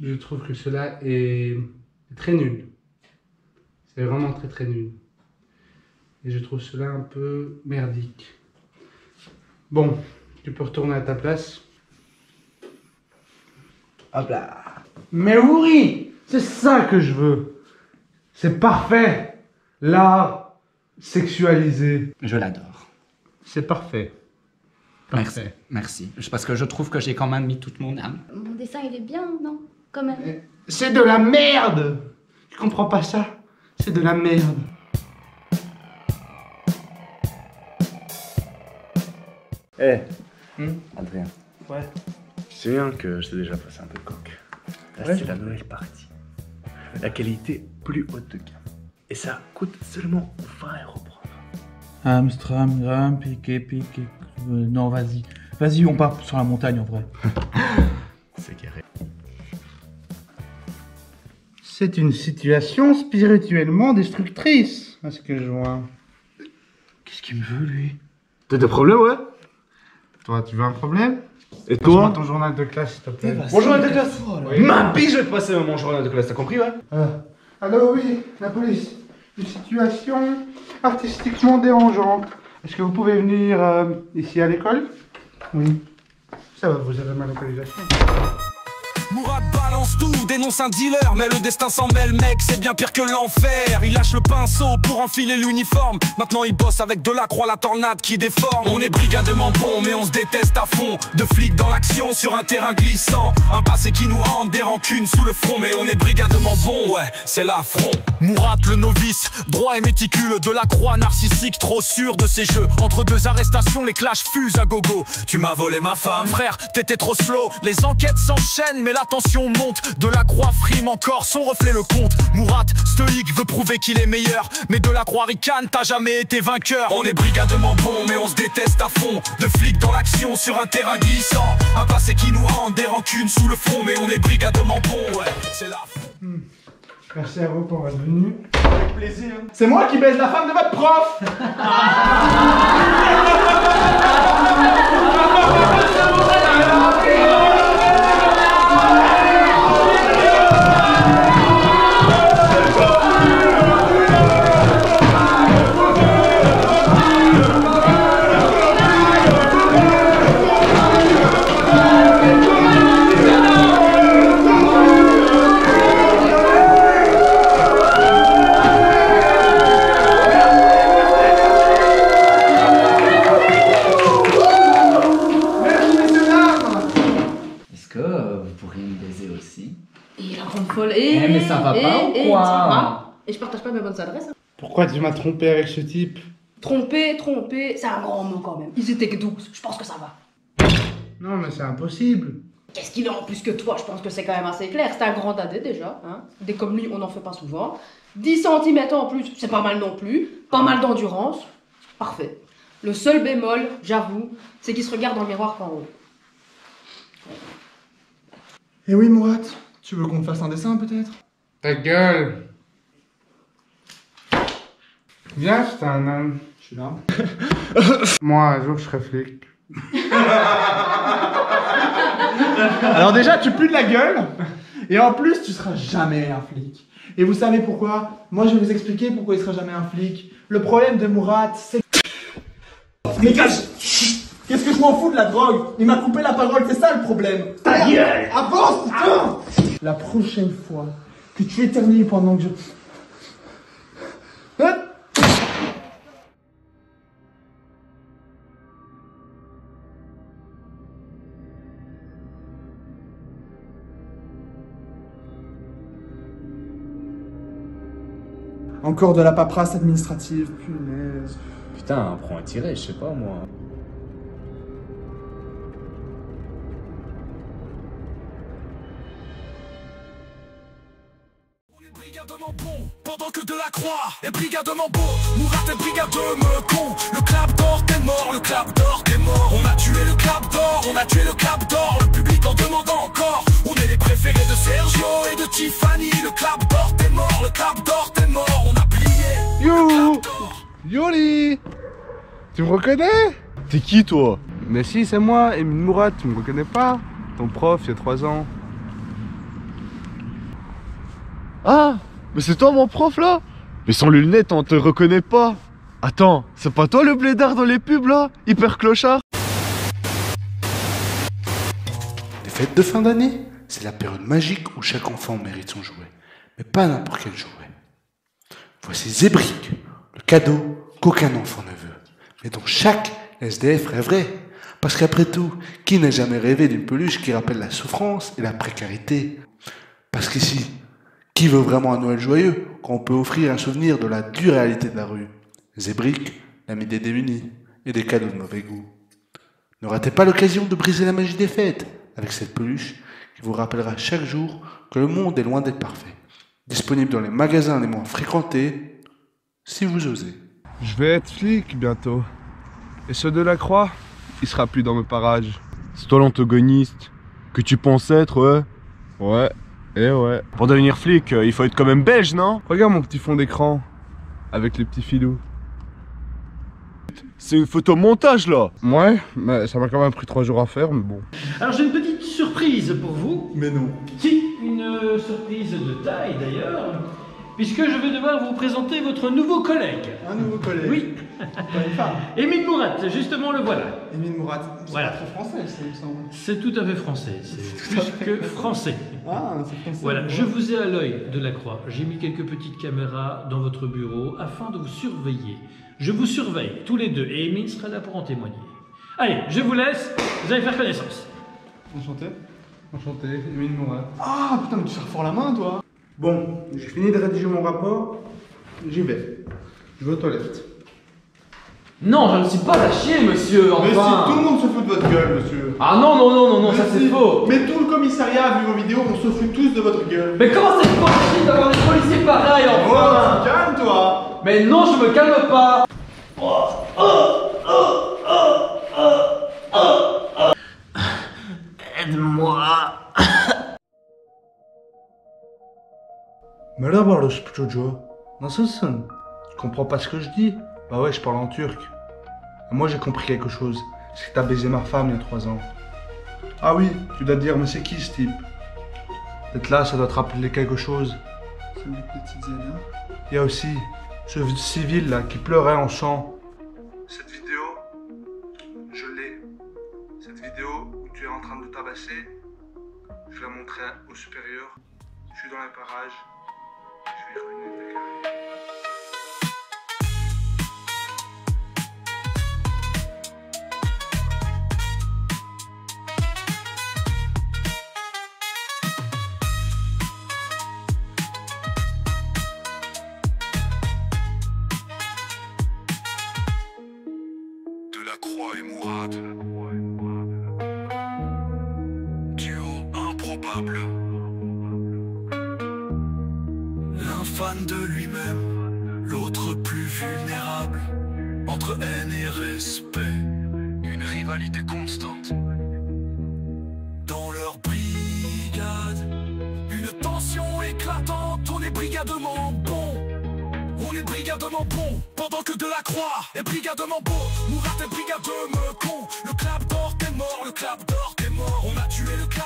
Je trouve que cela est très nul. C'est vraiment très nul. Et je trouve cela un peu merdique. Bon, tu peux retourner à ta place. Hop là. Mais oui, c'est ça que je veux. C'est parfait. L'art sexualisé. Je l'adore. C'est parfait. Merci. Merci. Parce que je trouve que j'ai quand même mis toute mon âme. Mon dessin, il est bien, non? Quand même. C'est de la merde. Tu comprends pas ça? C'est de la merde. Eh, Adrien. Ouais. Tu sais bien que je t'ai déjà passé un peu de coke. Là, Ouais. c'est la nouvelle partie. La qualité plus haute de gamme. Et ça coûte seulement 20 € pour un. Amsterdam, piqué. Non, vas-y. Vas-y, on part sur la montagne en vrai. C'est carré. C'est une situation spirituellement destructrice, à ce que je vois. Qu'est-ce qu'il me veut, lui? T'as des problèmes, ouais? Toi, tu veux un problème? Et Passe-moi toi? ton journal de classe, s'il te plaît. Mon journal de classe? Ma bille, je vais te passer mon journal de classe, t'as compris, ouais? Alors oui, la police. Une situation artistiquement dérangeante. Est-ce que vous pouvez venir ici à l'école? Oui. Ça va, vous avez ma localisation. Mourad balance tout, dénonce un dealer, mais le destin s'en mêle, mec, c'est bien pire que l'enfer. Il lâche le pinceau pour enfiler l'uniforme. Maintenant il bosse avec Delacroix, la tornade qui déforme. On est brigadement bon, mais on se déteste à fond. De flics dans l'action sur un terrain glissant. Un passé qui nous hante, des rancunes sous le front, mais on est brigadement bon, ouais, c'est l'affront. Mourad le novice, droit et méticule, Delacroix narcissique, trop sûr de ses jeux. Entre deux arrestations, les clashs fusent à gogo. Tu m'as volé ma femme, frère, t'étais trop slow. Les enquêtes s'enchaînent, mais la tension monte. Delacroix frime encore, son reflet le compte. Mourad, stoïque, veut prouver qu'il est meilleur, mais Delacroix ricane, t'as jamais été vainqueur. On est brigadement bon, mais on se déteste à fond. De flics dans l'action sur un terrain glissant. Un passé qui nous hante, des rancunes sous le front, mais on est brigadement bon, ouais, c'est la... Merci à vous pour votre venue. Avec plaisir. C'est moi qui baise la femme de votre prof. Mais ça va pas ou quoi? Ça va. Et je partage pas mes bonnes adresses. Hein. Pourquoi tu m'as trompé avec ce type? Tromper, c'est un grand mot quand même. Ils étaient que 12, je pense que ça va. Non, mais c'est impossible. Qu'est-ce qu'il a en plus que toi? Je pense que c'est quand même assez clair. C'est un grand dadé déjà. Hein. Des comme lui, on n'en fait pas souvent. 10 cm en plus, c'est pas mal non plus. Pas mal d'endurance. Parfait. Le seul bémol, j'avoue, c'est qu'il se regarde dans le miroir par en haut. Eh oui, Mourad, tu veux qu'on te fasse un dessin peut-être? Ta gueule. Viens, c'est un homme. Je suis là. Moi, un jour, je serai flic. Alors déjà, tu pues de la gueule, et en plus, tu seras jamais un flic. Et vous savez pourquoi? Moi, je vais vous expliquer pourquoi il sera jamais un flic. Le problème de Mourad, c'est... Mais qu'est-ce que je m'en fous de la drogue? Il m'a coupé la parole, c'est ça le problème. Ta gueule! Avance, putain! La prochaine fois que tu éternues pendant que je... Encore de la paperasse administrative, punaise. Putain, prends un tiret, je sais pas moi. On est brigadement bon, pendant que Delacroix est brigadement beau. Mourad est brigadement con. Le clap d'or, t'es mort, le clap d'or, t'es mort. On a tué le clap d'or, on a tué le clap d'or. Le public en demande encore. On est les préférés de Sergio et de Tiffany. Le clap d'or, t'es mort, le clap d'or, t'es mort. On a plié. You! Yoli! Tu me reconnais? T'es qui toi? Mais si, c'est moi, Émile Mourad, tu me reconnais pas? Ton prof, il y a 3 ans. Ah, mais c'est toi mon prof là? Mais sans les lunettes, on te reconnaît pas. Attends, c'est pas toi le blédard dans les pubs là? Hyper clochard. Les fêtes de fin d'année, c'est la période magique où chaque enfant mérite son jouet. Mais pas n'importe quel jouet. Voici Zébrick, le cadeau qu'aucun enfant ne veut, mais dont chaque SDF rêverait. Parce qu'après tout, qui n'a jamais rêvé d'une peluche qui rappelle la souffrance et la précarité? Parce qu'ici, qui veut vraiment un Noël joyeux quand on peut offrir un souvenir de la dure réalité de la rue? Zébrick, l'ami des démunis et des cadeaux de mauvais goût. Ne ratez pas l'occasion de briser la magie des fêtes avec cette peluche qui vous rappellera chaque jour que le monde est loin d'être parfait. Disponible dans les magasins les moins fréquentés, si vous osez. Je vais être flic bientôt. Et ce Delacroix, il sera plus dans mes parages. C'est toi l'antagoniste que tu penses être, ouais. Ouais, et ouais. Pour devenir flic, il faut être quand même belge, non? Regarde mon petit fond d'écran, avec les petits filous. C'est une photo montage là. Ouais, mais ça m'a quand même pris 3 jours à faire, mais bon. Alors j'ai une petite surprise pour vous. Mais non. Si, une surprise de taille d'ailleurs, puisque je vais devoir vous présenter votre nouveau collègue. Un nouveau collègue. Oui. Pas une femme. Émile Mourat, justement le voilà. Émile Mourat. C'est Voilà. pas très français, ça, il me semble. C'est tout à fait français, c'est plus que français. Ah, c'est français. Voilà, je vous ai à l'œil de la croix. J'ai mis quelques petites caméras dans votre bureau afin de vous surveiller. Je vous surveille tous les deux et Émile sera là pour en témoigner. Allez, je vous laisse, vous allez faire connaissance. Enchanté. Enchanté, Émile Mourat. Ah, putain, mais tu serres fort la main, toi. Bon, j'ai fini de rédiger mon rapport, j'y vais. Je vais aux toilettes. Non, je ne suis pas à chier, monsieur, enfin. Mais si, tout le monde se fout de votre gueule, monsieur. Ah non, non, non, non, non, ça Mais c'est si. faux. Mais tout le commissariat a vu vos vidéos, on se fout tous de votre gueule. Mais comment c'est possible d'avoir des policiers pareils, enfin? Oh, calme-toi. Mais non, je me calme pas. Aide-moi. Mais là, le Jojo, nasılsın? Tu comprends pas ce que je dis? Bah ouais, je parle en turc. Et moi, j'ai compris quelque chose. C'est que t'as baisé ma femme il y a 3 ans. Ah oui, tu dois te dire, mais c'est qui ce type? Peut-être là, ça doit te rappeler quelque chose. C'est une petite Zéna. Il y a aussi ce civil là qui pleurait en sang. Cette vidéo, je l'ai. Cette vidéo où tu es en train de tabasser, je la montrerai au supérieur. Je suis dans les parages. Je vais ruiner ta carrière. Delacroix et Mourad. Duo improbable. L'un fan de lui-même, l'autre plus vulnérable. Entre haine et respect, une rivalité constante. Dans leur brigade, une tension éclatante. On est brigadement bon. On est brigadement bon, pendant que Delacroix est brigadement beau. Mourad est brigadement con. Le clap d'or est mort, le clap d'or est mort. On a tué le clap